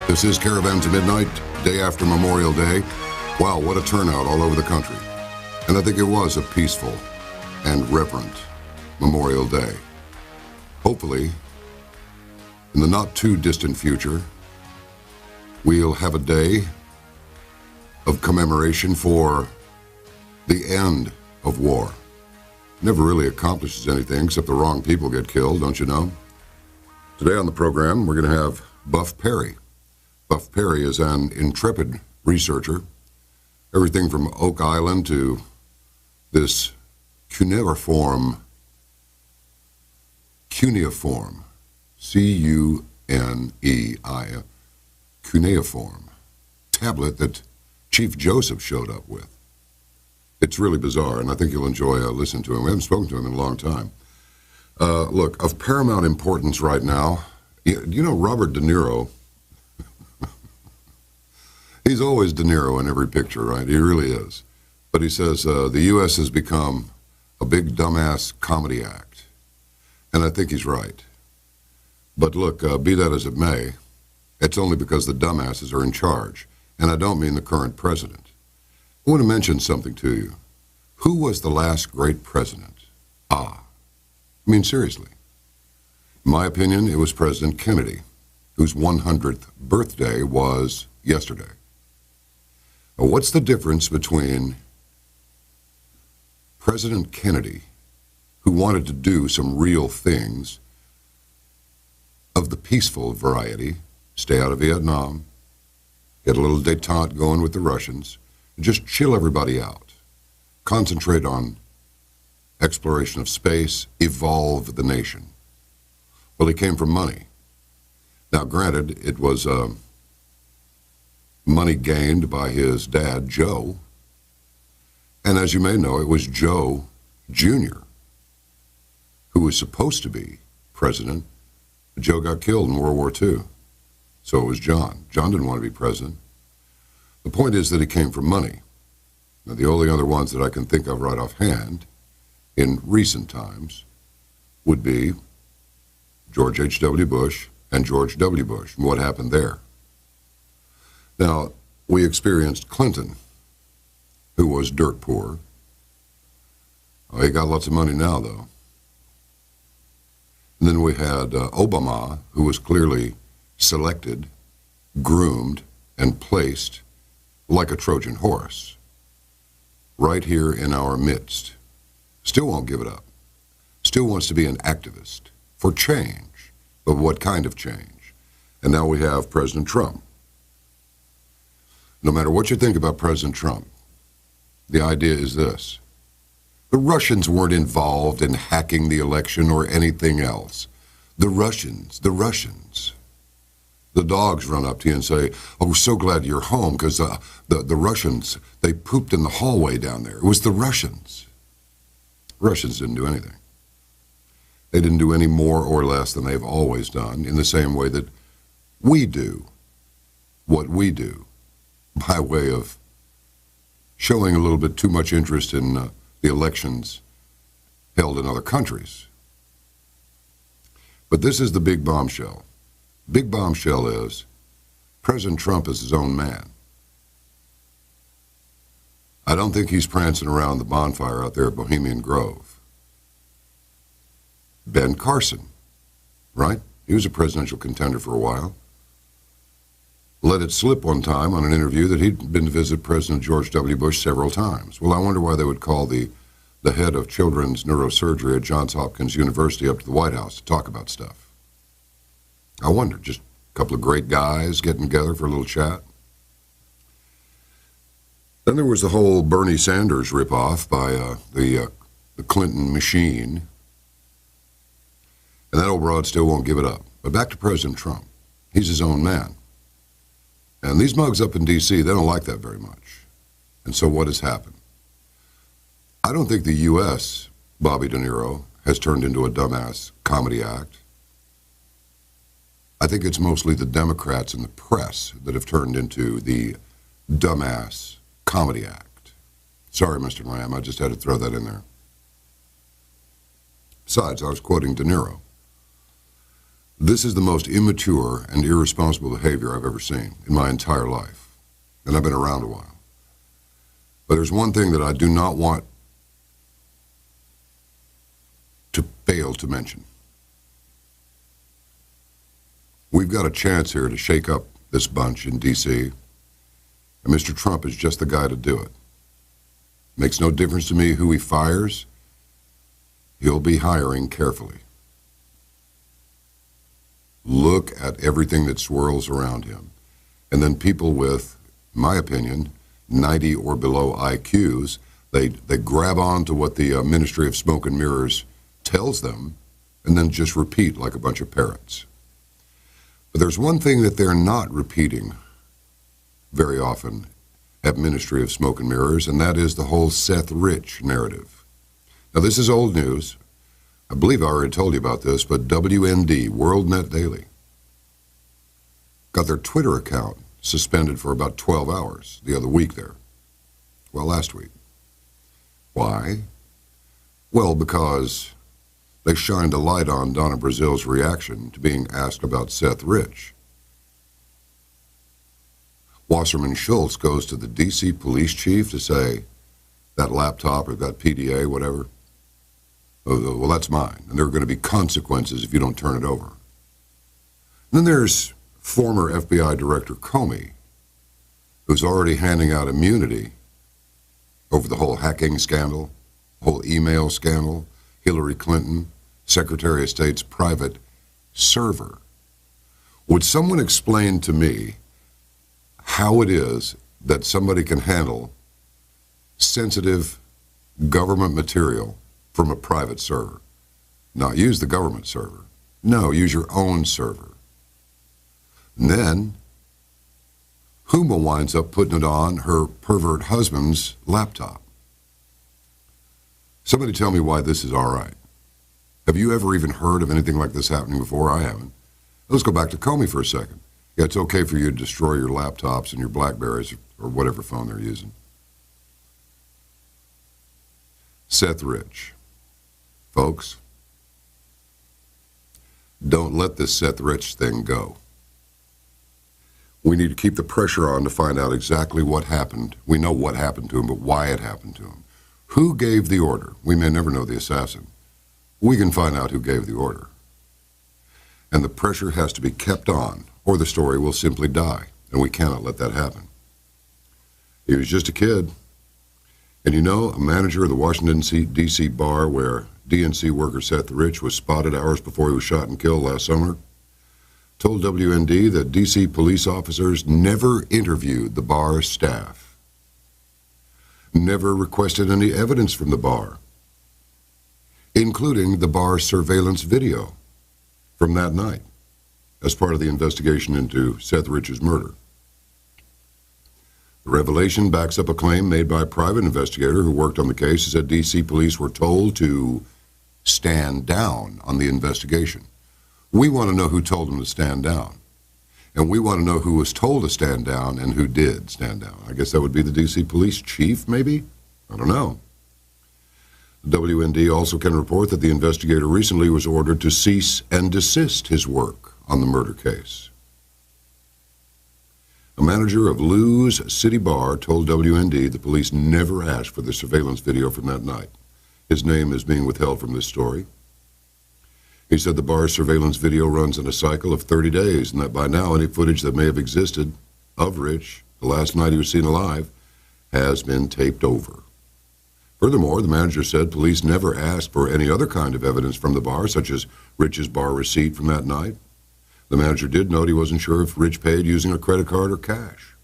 This is Caravan to Midnight, day after Memorial Day. Wow, what a turnout all over the country. And I think it was a peaceful and reverent Memorial Day. Hopefully, in the not too distant future, we'll have a day of commemoration for the end of war. Never really accomplishes anything except the wrong people get killed, don't you know? Today on the program, we're going to have Buff Parry. Buff Parry is an intrepid researcher, everything from Oak Island to this Cuneiform, C-U-N-E-I, Cuneiform tablet that Chief Joseph showed up with. It's really bizarre, and I think you'll enjoy listening to him. We haven't spoken to him in a long time. Look, of paramount importance right now, you know Robert De Niro. He's always De Niro in every picture, right? He really is. But he says the U.S. has become a big dumbass comedy act. And I think he's right. But look, be that as it may, it's only because the dumbasses are in charge. And I don't mean the current president. I want to mention something to you. Who was the last great president? I mean, seriously. In my opinion, it was President Kennedy, whose 100th birthday was yesterday. Now, what's the difference between President Kennedy, who wanted to do some real things of the peaceful variety, stay out of Vietnam, get a little détente going with the Russians, and just chill everybody out, concentrate on exploration of space, evolve the nation. Well, he came from money. Now, granted, it was money gained by his dad, Joe. And as you may know, it was Joe Jr. who was supposed to be president. Joe got killed in World War II. So it was John. John didn't want to be president. The point is that he came from money. Now, the only other ones that I can think of right offhand in recent times would be George H.W. Bush and George W. Bush, and what happened there. Now, we experienced Clinton, who was dirt poor. Oh, he got lots of money now, though. And then we had Obama, who was clearly selected, groomed, and placed like a Trojan horse, right here in our midst. Still won't give it up. Still wants to be an activist for change, but what kind of change? And now we have President Trump. No matter what you think about President Trump, the idea is this. The Russians weren't involved in hacking the election or anything else. The Russians. The dogs run up to you and say, oh, we're so glad you're home because the Russians, they pooped in the hallway down there. It was the Russians. Russians didn't do anything. They didn't do any more or less than they've always done, in the same way that we do what we do, by way of showing a little bit too much interest in the elections held in other countries. But this is the big bombshell. Big bombshell is President Trump is his own man. I don't think he's prancing around the bonfire out there at Bohemian Grove. Ben Carson, right? He was a presidential contender for a while. Let it slip one time on an interview that he'd been to visit President George W. Bush several times. Well, I wonder why they would call the head of children's neurosurgery at Johns Hopkins University up to the White House to talk about stuff. I wonder, just a couple of great guys getting together for a little chat. Then there was the whole Bernie Sanders ripoff by the Clinton machine. And that old broad still won't give it up. But back to President Trump. He's his own man. And these mugs up in D.C., they don't like that very much. And so what has happened? I don't think the U.S., Bobby De Niro, has turned into a dumbass comedy act. I think it's mostly the Democrats and the press that have turned into the dumbass comedy act. Sorry, Mr. Lamb, I just had to throw that in there. Besides, I was quoting De Niro. This is the most immature and irresponsible behavior I've ever seen in my entire life, and I've been around a while. But there's one thing that I do not want to fail to mention. We've got a chance here to shake up this bunch in D.C., and Mr. Trump is just the guy to do it. Makes no difference to me who he fires. He'll be hiring carefully. Look at everything that swirls around him. And then people with, in my opinion, 90 or below IQs, they grab on to what the Ministry of Smoke and Mirrors tells them and then just repeat like a bunch of parrots. But there's one thing that they're not repeating very often at Ministry of Smoke and Mirrors, and that is the whole Seth Rich narrative. Now, this is old news. I believe I already told you about this, but WND, World Net Daily, got their Twitter account suspended for about 12 hours the other week there. Well, last week. Why? Well, because they shined a light on Donna Brazil's reaction to being asked about Seth Rich. Wasserman Schultz goes to the D.C. police chief to say, that laptop or that PDA, whatever, well, that's mine, and there are going to be consequences if you don't turn it over. And then there's former FBI Director Comey, who's already handing out immunity over the whole hacking scandal, whole email scandal, Hillary Clinton, Secretary of State's private server. Would someone explain to me how it is that somebody can handle sensitive government material from a private server? Not use the government server. No, use your own server. And then Huma winds up putting it on her pervert husband's laptop. Somebody tell me why this is all right. Have you ever even heard of anything like this happening before? I haven't. Let's go back to Comey for a second. Yeah, it's okay for you to destroy your laptops and your Blackberries or whatever phone they're using. Seth Rich. Folks, don't let this Seth Rich thing go. We need to keep the pressure on to find out exactly what happened. We know what happened to him, but why it happened to him. Who gave the order? We may never know the assassin. We can find out who gave the order. And the pressure has to be kept on, or the story will simply die, and we cannot let that happen. He was just a kid. And you know, a manager of the Washington, D.C. bar where DNC worker Seth Rich was spotted hours before he was shot and killed last summer told WND that D.C. police officers never interviewed the bar's staff, never requested any evidence from the bar, including the bar's surveillance video from that night as part of the investigation into Seth Rich's murder. The revelation backs up a claim made by a private investigator who worked on the case and said D.C. police were told to stand down on the investigation. We want to know who told them to stand down. And we want to know who was told to stand down and who did stand down. I guess that would be the D.C. police chief, maybe? I don't know. The WND also can report that the investigator recently was ordered to cease and desist his work on the murder case. A manager of Lou's City Bar told WND the police never asked for the surveillance video from that night. His name is being withheld from this story. He said the bar's surveillance video runs in a cycle of 30 days and that by now any footage that may have existed of Rich, the last night he was seen alive, has been taped over. Furthermore, the manager said police never asked for any other kind of evidence from the bar, such as Rich's bar receipt from that night. The manager did note he wasn't sure if Rich paid using a credit card or cash.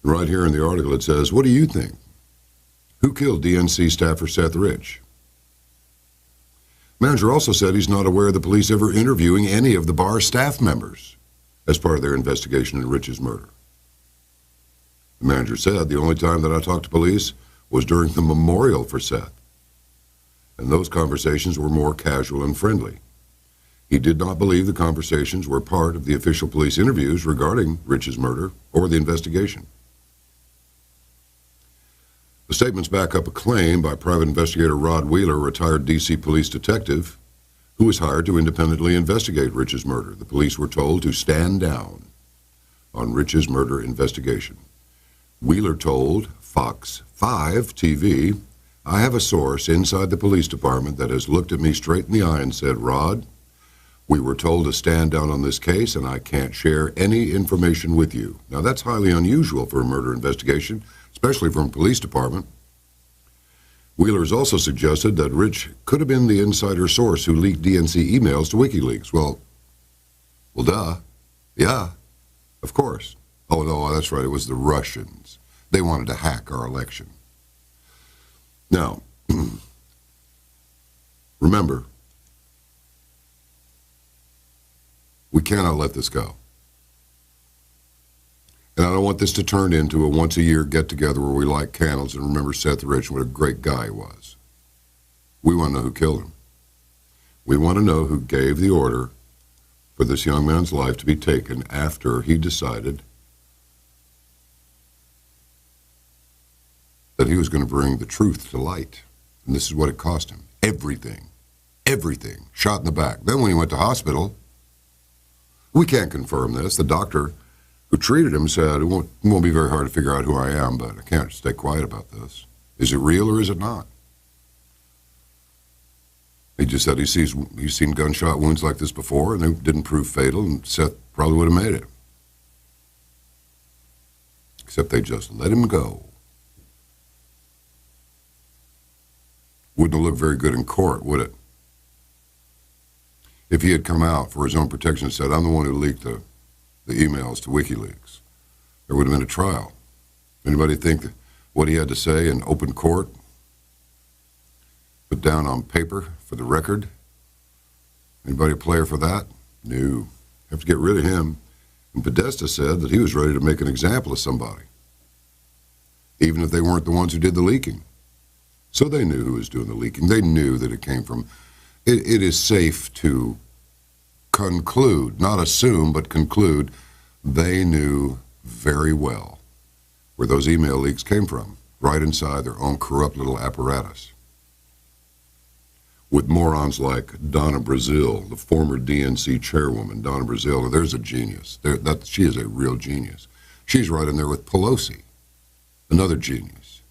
And right here in the article it says, what do you think? Who killed DNC staffer Seth Rich? Manager also said he's not aware of the police ever interviewing any of the bar staff members as part of their investigation into Rich's murder. The manager said the only time that I talked to police was during the memorial for Seth, and those conversations were more casual and friendly. He did not believe the conversations were part of the official police interviews regarding Rich's murder or the investigation. The statements back up a claim by private investigator Rod Wheeler, a retired D.C. police detective, who was hired to independently investigate Rich's murder. The police were told to stand down on Rich's murder investigation. Wheeler told Fox 5 TV, "I have a source inside the police department that has looked at me straight in the eye and said, 'Rod, we were told to stand down on this case, and I can't share any information with you.'" Now, that's highly unusual for a murder investigation, especially from a police department. Wheeler has also suggested that Rich could have been the insider source who leaked DNC emails to WikiLeaks. Well, duh. Yeah, of course. Oh, no, that's right. It was the Russians. They wanted to hack our election. Now, remember, we cannot let this go. And I don't want this to turn into a once-a-year get-together where we light candles and remember Seth Rich and what a great guy he was. We want to know who killed him. We want to know who gave the order for this young man's life to be taken after he decided that he was going to bring the truth to light. And this is what it cost him. Everything. Everything. Shot in the back. Then when he went to hospital, we can't confirm this. The doctor who treated him said, it won't be very hard to figure out who I am, but I can't stay quiet about this. Is it real or is it not? He just said he's seen gunshot wounds like this before, and they didn't prove fatal, and Seth probably would have made it. Except they just let him go. Wouldn't have looked very good in court, would it? If he had come out for his own protection and said, "I'm the one who leaked the emails to WikiLeaks," there would have been a trial. Anybody think that what he had to say in open court, put down on paper for the record? Anybody a player for that? No. Have to get rid of him. And Podesta said that he was ready to make an example of somebody, even if they weren't the ones who did the leaking. So they knew who was doing the leaking. They knew that it came from. It is safe to conclude, not assume, but conclude, they knew very well where those email leaks came from, right inside their own corrupt little apparatus. With morons like Donna Brazile, the former DNC chairwoman, Donna Brazile, now there's a genius. She is a real genius. She's right in there with Pelosi, another genius.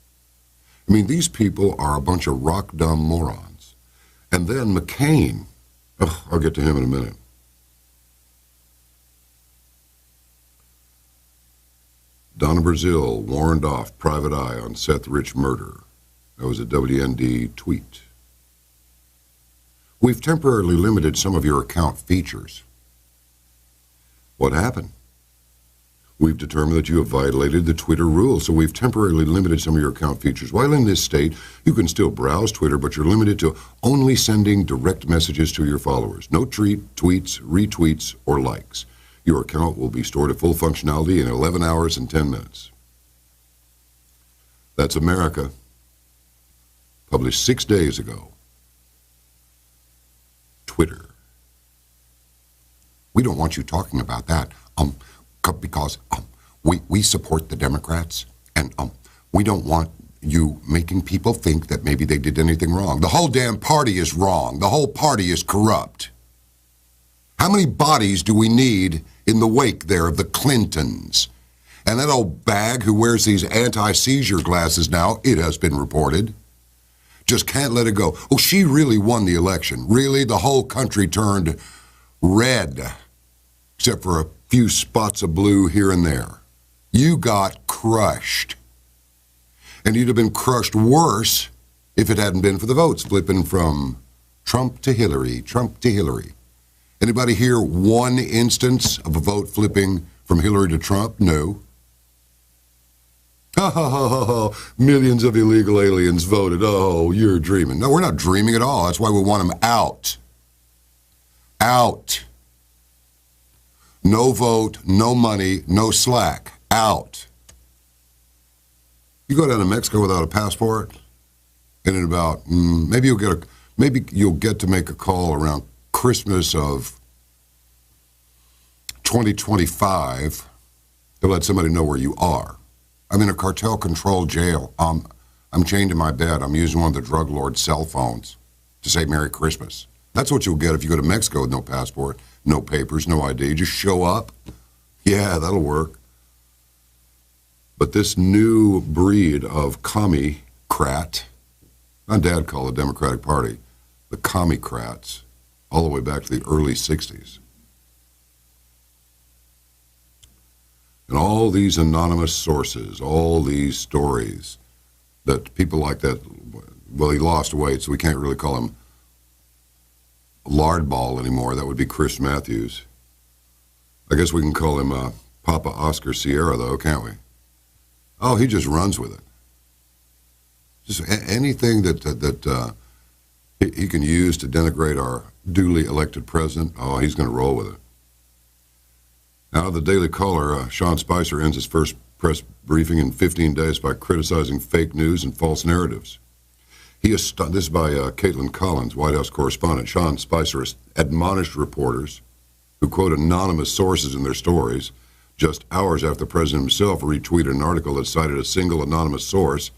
I mean, these people are a bunch of rock-dumb morons. And then McCain, I'll get to him in a minute. Donna Brazile warned off Private Eye on Seth Rich murder. That was a WND tweet. "We've temporarily limited some of your account features." What happened? "We've determined that you have violated the Twitter rules, so we've temporarily limited some of your account features. While in this state, you can still browse Twitter, but you're limited to only sending direct messages to your followers. No tweets, retweets, or likes. Your account will be stored at full functionality in 11 hours and 10 minutes. That's America. Published 6 days ago. Twitter. "We don't want you talking about that, because we support the Democrats, and we don't want you making people think that maybe they did anything wrong. The whole damn party is wrong. The whole party is corrupt. How many bodies do we need in the wake there of the Clintons? And that old bag who wears these anti-seizure glasses now, it has been reported, just can't let it go. Oh, she really won the election. Really, the whole country turned red, except for a few spots of blue here and there. You got crushed. And you'd have been crushed worse if it hadn't been for the votes flipping from Trump to Hillary, Trump to Hillary. Anybody hear one instance of a vote flipping from Hillary to Trump? No. Ha ha ha ha ha. Millions of illegal aliens voted. Oh, you're dreaming. No, we're not dreaming at all. That's why we want them out. Out. No vote, no money, no slack. Out. You go down to Mexico without a passport, and in about maybe you'll get to make a call around Christmas of 2025 to let somebody know where you are. I'm in a cartel-controlled jail. I'm chained to my bed. I'm using one of the drug lord's cell phones to say Merry Christmas. That's what you'll get if you go to Mexico with no passport, no papers, no ID. Just show up. Yeah, that'll work. But this new breed of commie-crat, my dad called the Democratic Party the commie-crats, all the way back to the early 60s. And all these anonymous sources, all these stories that people like that, well, he lost weight, so we can't really call him Lardball anymore. That would be Chris Matthews. I guess we can call him Papa Oscar Sierra, though, can't we? Oh, he just runs with it. Just anything that he can use to denigrate our duly elected president, oh, he's going to roll with it. Now, the Daily Caller, Sean Spicer ends his first press briefing in 15 days by criticizing fake news and false narratives. This is by Caitlin Collins, White House correspondent. Sean Spicer admonished reporters who quote anonymous sources in their stories just hours after the president himself retweeted an article that cited a single anonymous source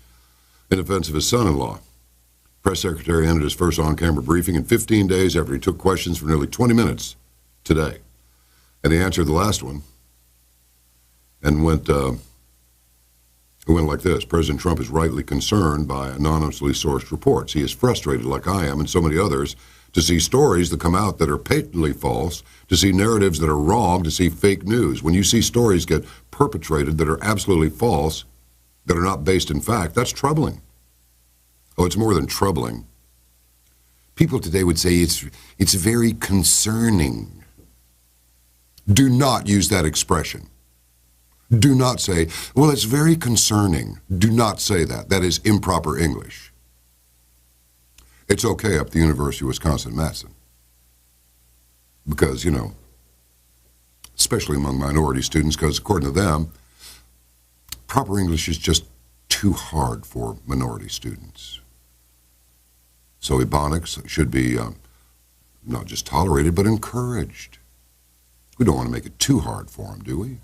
in defense of his son-in-law. Press secretary ended his first on-camera briefing in 15 days after he took questions for nearly 20 minutes today. And he answered the last one and went like this. President Trump is rightly concerned by anonymously sourced reports. He is frustrated, like I am and so many others, to see stories that come out that are patently false, to see narratives that are wrong, to see fake news. When you see stories get perpetrated that are absolutely false, that are not based in fact, that's troubling. Oh, it's more than troubling. People today would say it's very concerning. Do not use that expression. Do not say, well, it's very concerning. Do not say that. That is improper English. It's okay up at the University of Wisconsin-Madison. Because, you know, especially among minority students, because according to them, proper English is just too hard for minority students. So Ebonics should be not just tolerated, but encouraged. We don't want to make it too hard for them, do we?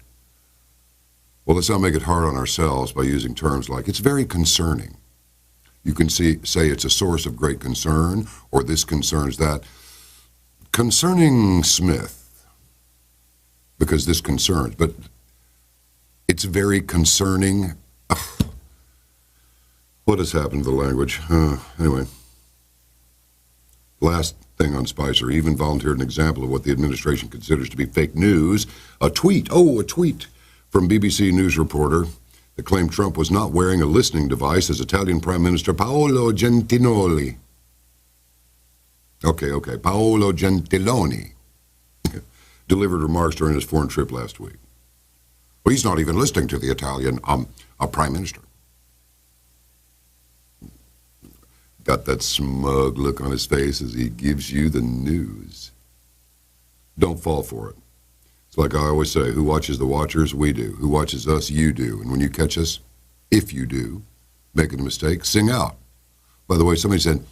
Well, let's not make it hard on ourselves by using terms like, it's very concerning. You can say it's a source of great concern, or this concerns that. Concerning Smith, because this concerns, but it's very concerning. Ugh. What has happened to the language? Anyway. Last thing on Spicer, he even volunteered an example of what the administration considers to be fake news. A tweet from BBC News reporter that claimed Trump was not wearing a listening device as Italian Prime Minister Paolo Gentiloni. Okay, Paolo Gentiloni delivered remarks during his foreign trip last week. Well, he's not even listening to the Italian Prime Minister. Got that smug look on his face as he gives you the news. Don't fall for it. It's like I always say, who watches the watchers? We do. Who watches us? You do. And when you catch us, if you do, making a mistake, sing out. By the way, somebody said,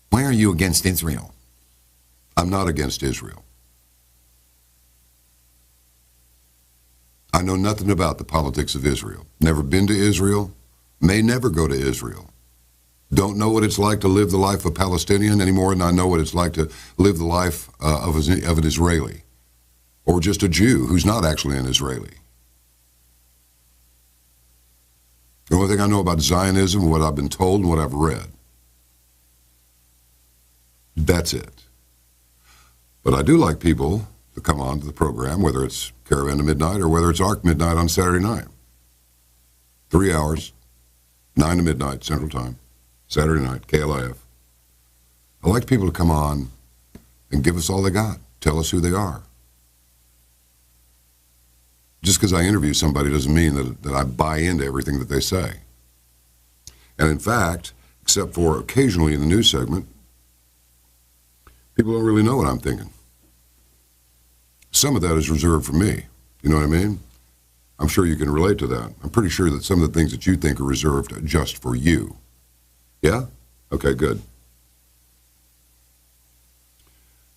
why are you against Israel? I'm not against Israel. I know nothing about the politics of Israel. Never been to Israel. May never go to Israel. Don't know what it's like to live the life of a Palestinian any more than I know what it's like to live the life of an Israeli, or just a Jew who's not actually an Israeli. The only thing I know about Zionism, what I've been told and what I've read. That's it. But I do like people to come on to the program, whether it's Caravan to Midnight or whether it's Arc Midnight on Saturday night. 3 hours, 9 to midnight Central Time. Saturday night, KLIF. I like people to come on and give us all they got. Tell us who they are. Just because I interview somebody doesn't mean that I buy into everything that they say. And in fact, except for occasionally in the news segment, people don't really know what I'm thinking. Some of that is reserved for me. You know what I mean? I'm sure you can relate to that. I'm pretty sure that some of the things that you think are reserved just for you. Yeah? Okay, good.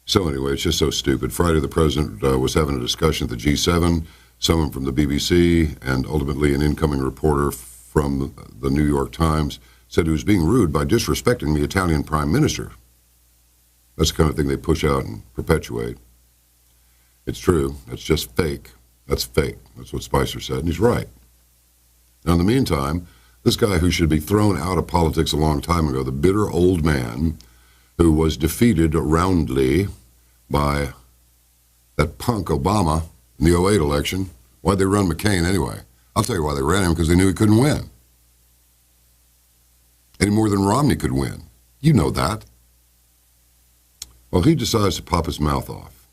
So anyway, it's just so stupid. Friday, the president was having a discussion at the G7, someone from the BBC, and ultimately an incoming reporter from the New York Times said he was being rude by disrespecting the Italian prime minister. That's the kind of thing they push out and perpetuate. It's true. That's just fake. That's fake. That's what Spicer said, and he's right. Now, in the meantime, this guy who should be thrown out of politics a long time ago, the bitter old man who was defeated roundly by that punk Obama in the '08 election. Why'd they run McCain anyway? I'll tell you why they ran him, because they knew he couldn't win. Any more than Romney could win. You know that. Well, he decides to pop his mouth off.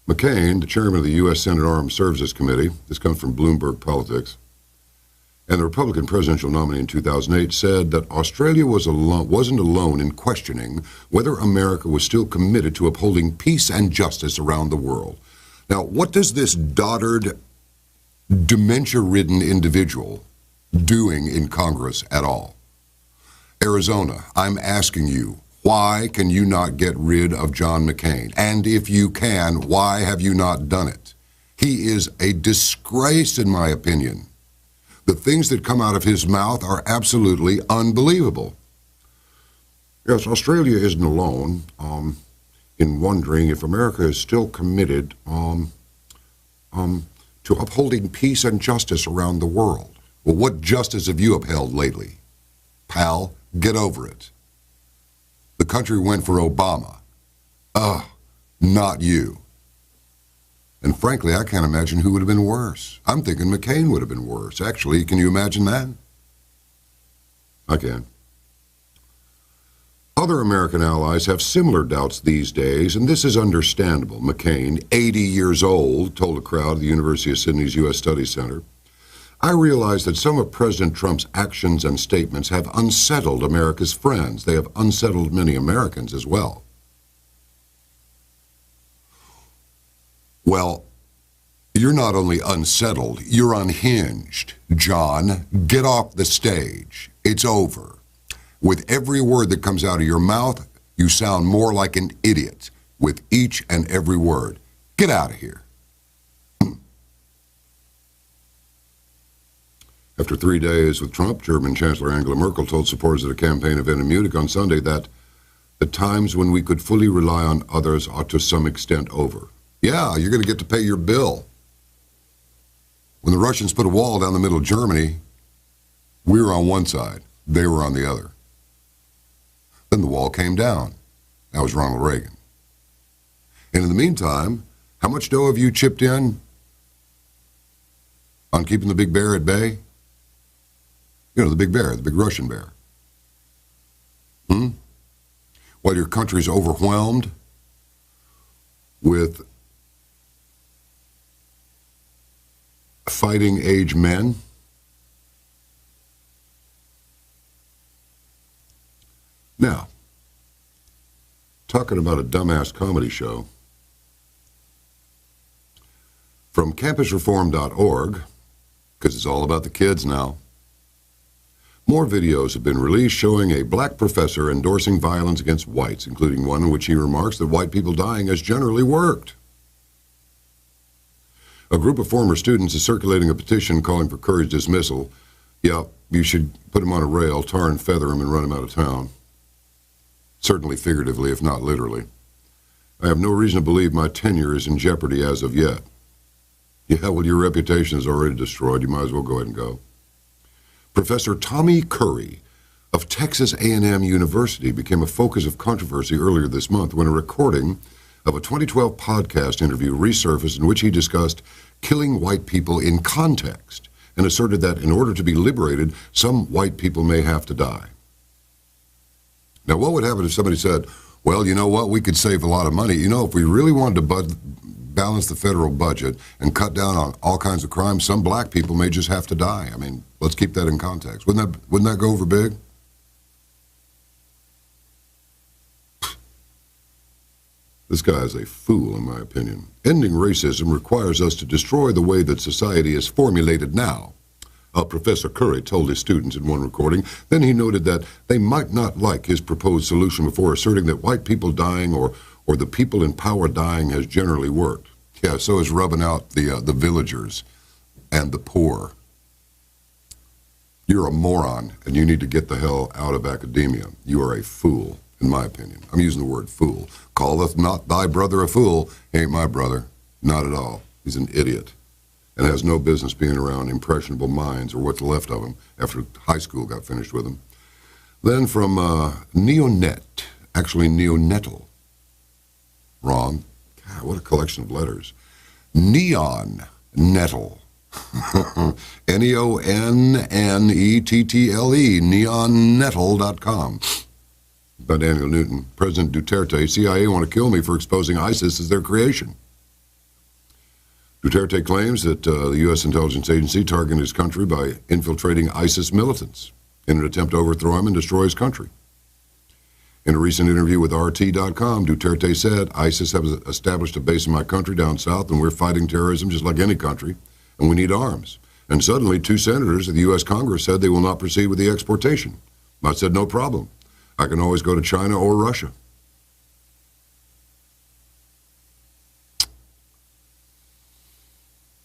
McCain, the chairman of the U.S. Senate Armed Services Committee, this comes from Bloomberg Politics, and the Republican presidential nominee in 2008 said that Australia wasn't alone in questioning whether America was still committed to upholding peace and justice around the world. Now, what does this dotard, dementia-ridden individual doing in Congress at all? Arizona, I'm asking you, why can you not get rid of John McCain? And if you can, why have you not done it? He is a disgrace, in my opinion. The things that come out of his mouth are absolutely unbelievable. Yes, Australia isn't alone in wondering if America is still committed to upholding peace and justice around the world. Well, what justice have you upheld lately? Pal, get over it. The country went for Obama. Not you. And frankly, I can't imagine who would have been worse. I'm thinking McCain would have been worse. Actually, can you imagine that? I can. Other American allies have similar doubts these days, and this is understandable. McCain, 80 years old, told a crowd at the University of Sydney's U.S. Studies Center, I realize that some of President Trump's actions and statements have unsettled America's friends. They have unsettled many Americans as well. Well, you're not only unsettled, you're unhinged. John, get off the stage. It's over. With every word that comes out of your mouth, you sound more like an idiot with each and every word. Get out of here. After 3 days with Trump, German Chancellor Angela Merkel told supporters at a campaign event in Munich on Sunday that the times when we could fully rely on others are to some extent over. Yeah, you're going to get to pay your bill. When the Russians put a wall down the middle of Germany, we were on one side, they were on the other. Then the wall came down. That was Ronald Reagan. And in the meantime, how much dough have you chipped in on keeping the big bear at bay? You know, the big bear, the big Russian bear. While your country's overwhelmed with fighting age men. Now, talking about a dumbass comedy show, from campusreform.org, because it's all about the kids now, more videos have been released showing a black professor endorsing violence against whites, including one in which he remarks that white people dying has generally worked. A group of former students is circulating a petition calling for Curry's dismissal. Yeah, you should put him on a rail, tar and feather him, and run him out of town. Certainly figuratively, if not literally. I have no reason to believe my tenure is in jeopardy as of yet. Yeah, well, your reputation is already destroyed. You might as well go ahead and go. Professor Tommy Curry of Texas A&M University became a focus of controversy earlier this month when a recording of a 2012 podcast interview resurfaced in which he discussed killing white people in context and asserted that in order to be liberated, some white people may have to die. Now, what would happen if somebody said, well, you know what, we could save a lot of money. You know, if we really wanted to balance the federal budget and cut down on all kinds of crimes, some black people may just have to die. I mean, let's keep that in context. Wouldn't that go over big? This guy is a fool, in my opinion. Ending racism requires us to destroy the way that society is formulated now, Professor Curry told his students in one recording. Then he noted that they might not like his proposed solution before asserting that white people dying or the people in power dying has generally worked. Yeah, so is rubbing out the villagers and the poor. You're a moron, and you need to get the hell out of academia. You are a fool, in my opinion. I'm using the word fool. Calleth not thy brother a fool. He ain't my brother. Not at all. He's an idiot and has no business being around impressionable minds, or what's left of him after high school got finished with him. Then from Neonet, actually Neonetal. Wrong. God, what a collection of letters. Neon Nettle. Neonnettle, neonnettle.com. By Daniel Newton. President Duterte, CIA want to kill me for exposing ISIS as their creation. Duterte claims that the U.S. intelligence agency targeted his country by infiltrating ISIS militants in an attempt to overthrow him and destroy his country. In a recent interview with RT.com, Duterte said, ISIS has established a base in my country down south, and we're fighting terrorism just like any country, and we need arms. And suddenly, 2 senators of the U.S. Congress said they will not proceed with the exportation. I said, no problem. I can always go to China or Russia.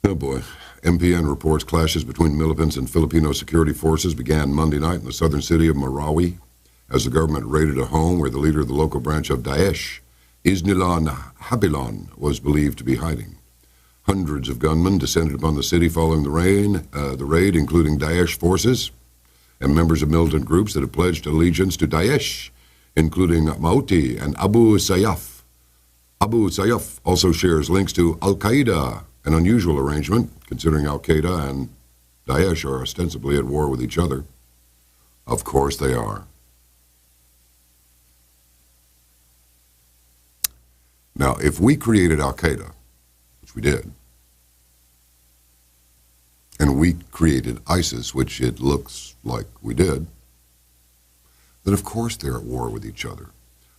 Oh boy. MPN reports clashes between militants and Filipino security forces began Monday night in the southern city of Marawi as the government raided a home where the leader of the local branch of Daesh, Isnilan Habilon, was believed to be hiding. Hundreds of gunmen descended upon the city following the raid, including Daesh forces and members of militant groups that have pledged allegiance to Daesh, including Mauti and Abu Sayyaf. Abu Sayyaf also shares links to Al-Qaeda, an unusual arrangement, considering Al-Qaeda and Daesh are ostensibly at war with each other. Of course they are. Now, if we created Al-Qaeda, which we did, and we created ISIS, which it looks like we did, then of course they're at war with each other.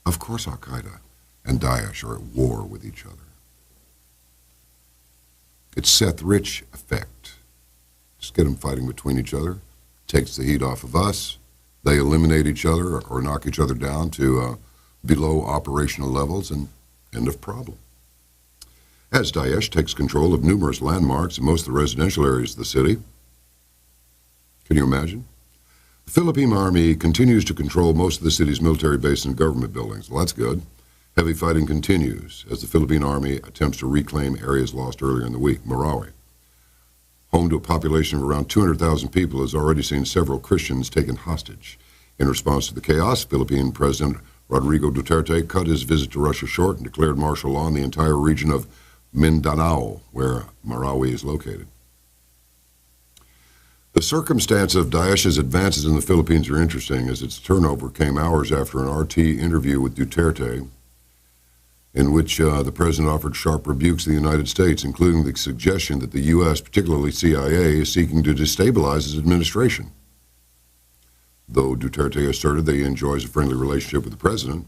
Of course Al-Qaeda and Daesh are at war with each other. It's Seth Rich effect. Just get them fighting between each other, takes the heat off of us. They eliminate each other or knock each other down to below operational levels, and end of problem. As Daesh takes control of numerous landmarks in most of the residential areas of the city. Can you imagine? The Philippine Army continues to control most of the city's military base and government buildings. Well, that's good. Heavy fighting continues as the Philippine Army attempts to reclaim areas lost earlier in the week. Marawi, home to a population of around 200,000 people, has already seen several Christians taken hostage. In response to the chaos, Philippine President Rodrigo Duterte cut his visit to Russia short and declared martial law in the entire region of Mindanao, where Marawi is located. The circumstance of Daesh's advances in the Philippines are interesting, as its turnover came hours after an RT interview with Duterte, in which the president offered sharp rebukes to the United States, including the suggestion that the U.S., particularly CIA, is seeking to destabilize his administration. Though Duterte asserted that he enjoys a friendly relationship with the president,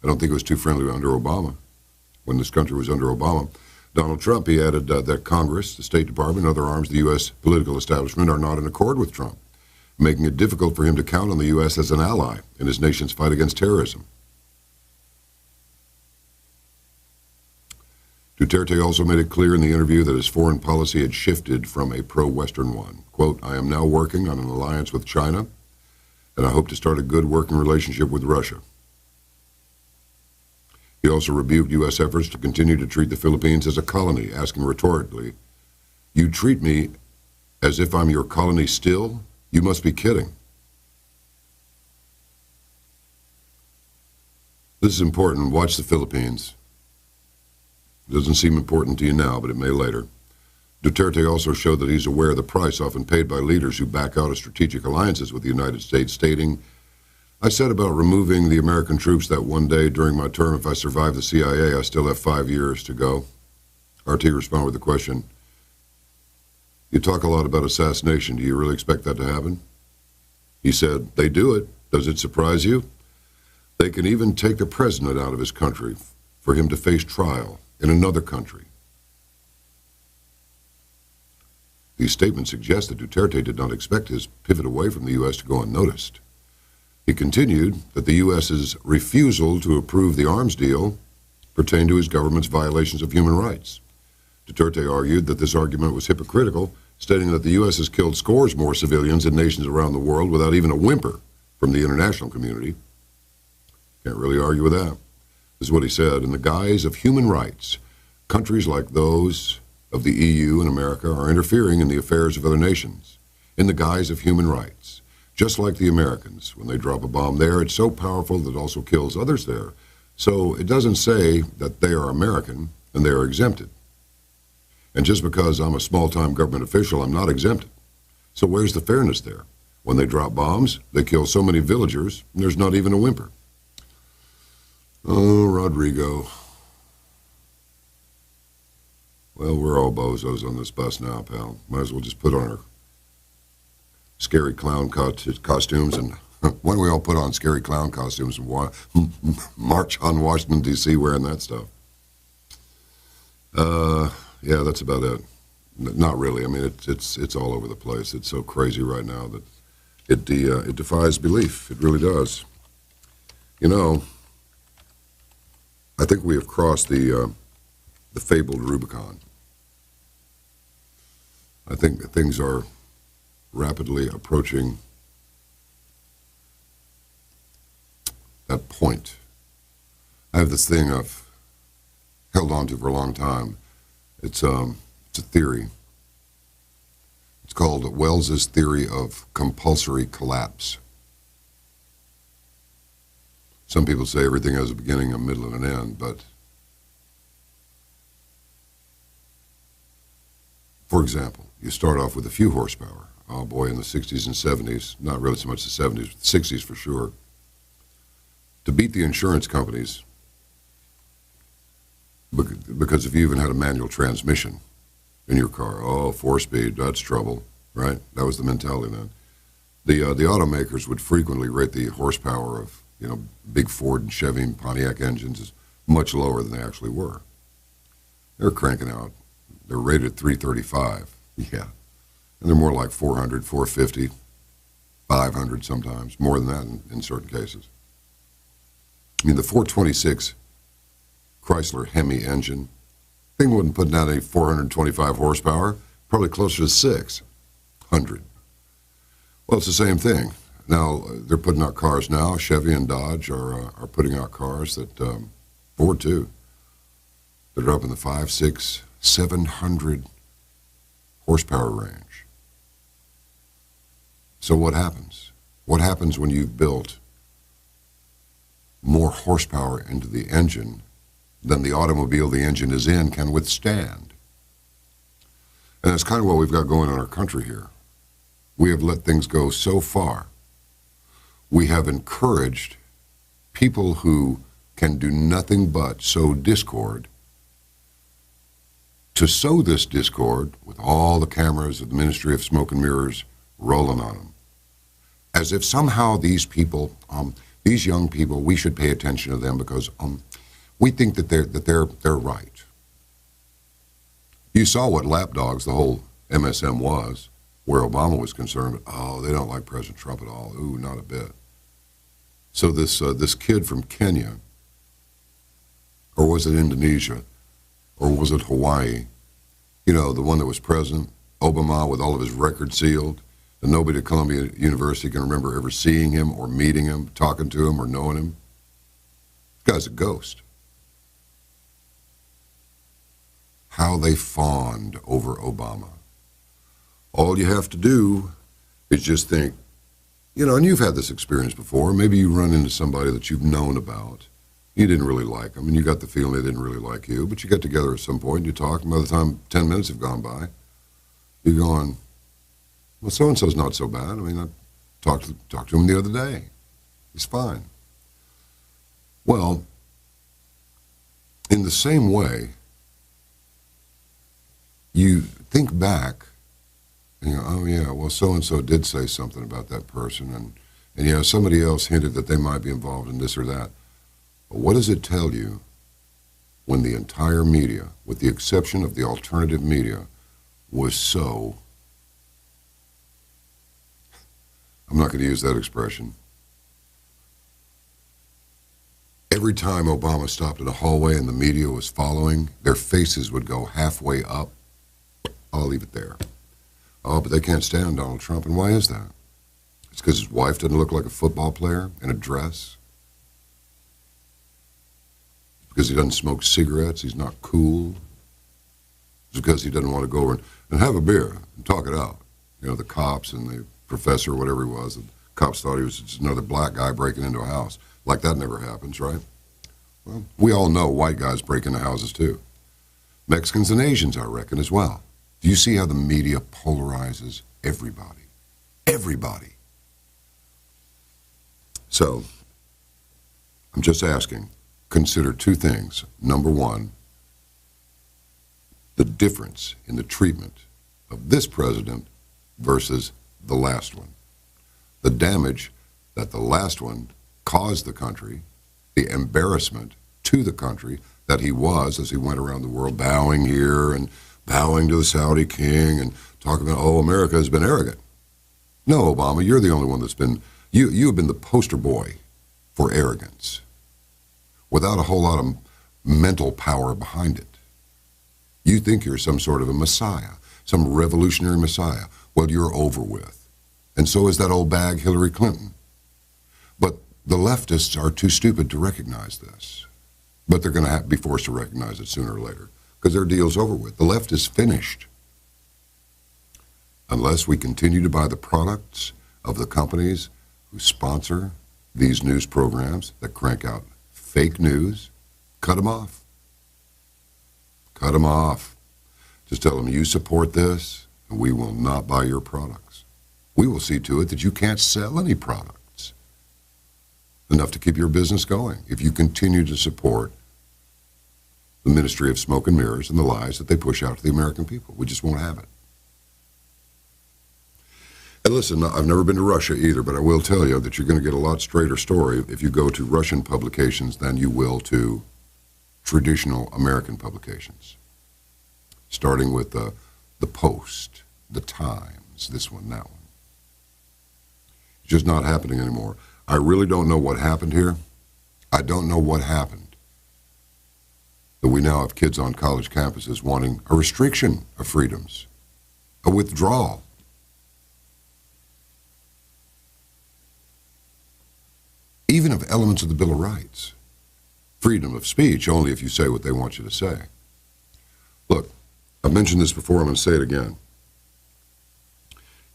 I don't think it was too friendly under Obama. When this country was under Obama, Donald Trump, he added that Congress, the State Department, and other arms of the U.S. political establishment are not in accord with Trump, making it difficult for him to count on the U.S. as an ally in his nation's fight against terrorism. Duterte also made it clear in the interview that his foreign policy had shifted from a pro-Western one. Quote, I am now working on an alliance with China, and I hope to start a good working relationship with Russia. He also rebuked U.S. efforts to continue to treat the Philippines as a colony, asking rhetorically, you treat me as if I'm your colony still? You must be kidding. This is important. Watch the Philippines. It doesn't seem important to you now, but it may later. Duterte also showed that he's aware of the price often paid by leaders who back out of strategic alliances with the United States, stating, I said about removing the American troops that one day during my term, if I survive the CIA, I still have 5 years to go. RT responded with the question, you talk a lot about assassination. Do you really expect that to happen? He said, they do it. Does it surprise you? They can even take the president out of his country for him to face trial in another country. These statements suggest that Duterte did not expect his pivot away from the U.S. to go unnoticed. He continued that the U.S.'s refusal to approve the arms deal pertained to his government's violations of human rights. Duterte argued that this argument was hypocritical, stating that the U.S. has killed scores more civilians in nations around the world without even a whimper from the international community. Can't really argue with that. This is what he said. In the guise of human rights, countries like those of the EU and America are interfering in the affairs of other nations. In the guise of human rights. Just like the Americans. When they drop a bomb there, it's so powerful that it also kills others there. So it doesn't say that they are American and they are exempted. And just because I'm a small-time government official, I'm not exempted. So where's the fairness there? When they drop bombs, they kill so many villagers, and there's not even a whimper. Oh, Rodrigo. Well, we're all bozos on this bus now, pal. Might as well just put on our scary clown costumes, and why don't we all put on scary clown costumes and march on Washington, D.C. wearing that stuff? Yeah, that's about it. Not really. I mean, it's all over the place. It's so crazy right now that it defies belief. It really does. You know, I think we have crossed the fabled Rubicon. I think that things are rapidly approaching that point. I have this thing I've held on to for a long time. It's a theory. It's called Wells's theory of compulsory collapse. Some people say everything has a beginning, a middle, and an end, but for example, you start off with a few horsepower. Oh boy, in the 60s and 70s, not really so much the 70s, but the 60s for sure. To beat the insurance companies, because if you even had a manual transmission in your car, oh, 4-speed, that's trouble, right? That was the mentality then. The automakers would frequently rate the horsepower of, you know, big Ford and Chevy and Pontiac engines as much lower than they actually were. They're cranking out. They're rated 335, yeah. And they're more like 400, 450, 500 sometimes, more than that in certain cases. I mean, the 426 Chrysler Hemi engine, thing wasn't putting out any 425 horsepower, probably closer to 600. Well, it's the same thing. Now, they're putting out cars now. Chevy and Dodge are putting out cars that, Ford too, that are up in the 5, 6, 700 horsepower range. So what happens? What happens when you've built more horsepower into the engine than the automobile the engine is in can withstand? And that's kind of what we've got going in our country here. We have let things go so far. We have encouraged people who can do nothing but sow discord to sow this discord with all the cameras of the Ministry of Smoke and Mirrors rolling on them. As if somehow these people, these young people, we should pay attention to them because we think that they're right. You saw what lapdogs the whole MSM was, where Obama was concerned. Oh, they don't like President Trump at all. Ooh, not a bit. So this kid from Kenya, or was it Indonesia, or was it Hawaii? You know, the one that was President Obama with all of his records sealed, and nobody at Columbia University can remember ever seeing him or meeting him, talking to him or knowing him. This guy's a ghost. How they fawned over Obama. All you have to do is just think, you know, and you've had this experience before. Maybe you run into somebody that you've known about. You didn't really like them, and you got the feeling they didn't really like you, but you get together at some point, and you talk, and by the time 10 minutes have gone by, you're going, well, so-and-so's not so bad. I mean, I talked to him the other day. He's fine. Well, in the same way, you think back, and you go, oh, yeah, well, so-and-so did say something about that person, and yeah, somebody else hinted that they might be involved in this or that. But what does it tell you when the entire media, with the exception of the alternative media, was so, I'm not going to use that expression. Every time Obama stopped in a hallway and the media was following, their faces would go halfway up. I'll leave it there. Oh, but they can't stand Donald Trump. And why is that? It's because his wife doesn't look like a football player in a dress. Because he doesn't smoke cigarettes, he's not cool. It's because he doesn't want to go over and have a beer and talk it out. You know, the cops and the professor, whatever he was, the cops thought he was just another black guy breaking into a house. Like that never happens, right? Well, we all know white guys break into houses too. Mexicans and Asians, I reckon, as well. Do you see how the media polarizes everybody? Everybody. So, I'm just asking, consider two things. Number one, the difference in the treatment of this president versus the last one. The damage that the last one caused the country, the embarrassment to the country that he was as he went around the world bowing here and bowing to the Saudi king and talking about, oh, America has been arrogant. No, Obama, you're the only one that's been, you have been the poster boy for arrogance without a whole lot of mental power behind it. You think you're some sort of a messiah, some revolutionary messiah. Well, you're over with. And so is that old bag Hillary Clinton. But the leftists are too stupid to recognize this. But they're going to be forced to recognize it sooner or later because their deal's over with. The left is finished. Unless we continue to buy the products of the companies who sponsor these news programs that crank out fake news, cut them off. Cut them off. Just tell them you support this and we will not buy your products. We will see to it that you can't sell any products enough to keep your business going if you continue to support the Ministry of Smoke and Mirrors and the lies that they push out to the American people. We just won't have it. And listen, I've never been to Russia either, but I will tell you that you're going to get a lot straighter story if you go to Russian publications than you will to traditional American publications. Starting with the Post, the Times, this one, that one. It's just not happening anymore. I really don't know what happened here. I don't know what happened. But we now have kids on college campuses wanting a restriction of freedoms, a withdrawal. Even of elements of the Bill of Rights. Freedom of speech only if you say what they want you to say. Look, I've mentioned this before, I'm going to say it again.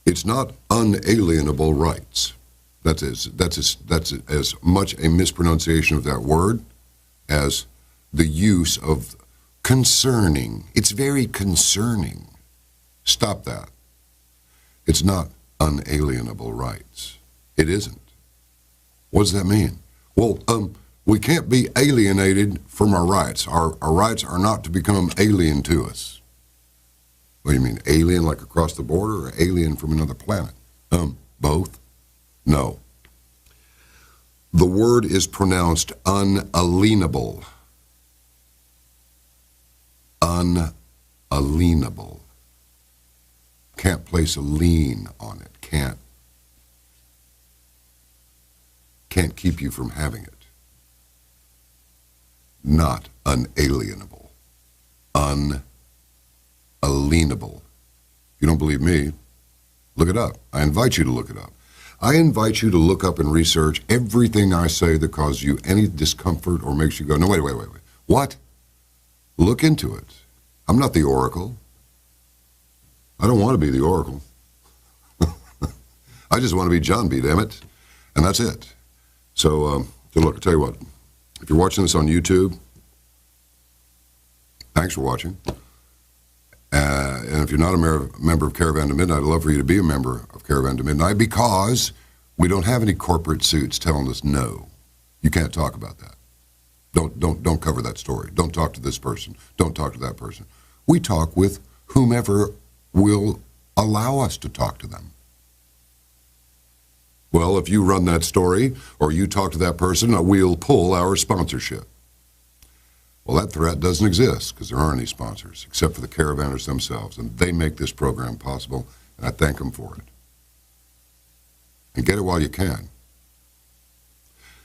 It's not unalienable rights. That's as much a mispronunciation of that word as the use of concerning. It's very concerning. Stop that. It's not unalienable rights. It isn't. What does that mean? Well, we can't be alienated from our rights. Our rights are not to become alien to us. What do you mean, alien like across the border or alien from another planet? Both? No. The word is pronounced unalienable. Unalienable. Can't place a lien on it. Can't keep you from having it. Not unalienable. Unalienable. You don't believe me? Look it up. I invite you to look it up. I invite you to look up and research everything I say that causes you any discomfort or makes you go, no, wait. What? Look into it. I'm not the oracle. I don't want to be the oracle. I just want to be John B., damn it. And that's it. So look, I'll tell you what. If you're watching this on YouTube, thanks for watching. And if you're not a member of Caravan to Midnight, I'd love for you to be a member of Caravan to Midnight because we don't have any corporate suits telling us no. You can't talk about that. Don't cover that story. Don't talk to this person. Don't talk to that person. We talk with whomever will allow us to talk to them. Well, if you run that story or you talk to that person, we'll pull our sponsorship. Well, that threat doesn't exist because there aren't any sponsors except for the Caravanners themselves, and they make this program possible, and I thank them for it. And get it while you can.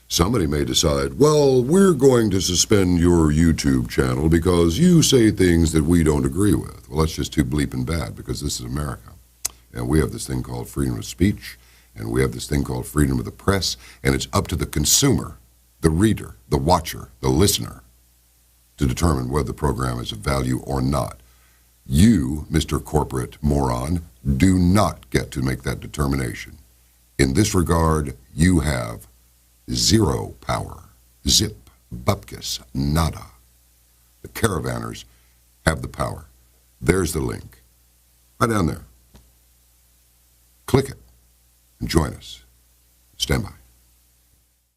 Somebody may decide, well, we're going to suspend your YouTube channel because you say things that we don't agree with. Well, that's just too bleeping bad because this is America, and we have this thing called freedom of speech, and we have this thing called freedom of the press, and it's up to the consumer, the reader, the watcher, the listener, to determine whether the program is of value or not. You, Mr. Corporate Moron, do not get to make that determination. In this regard, you have zero power. Zip, bupkis, nada. The Caravanners have the power. There's the link. Right down there. Click it and join us. Stand by.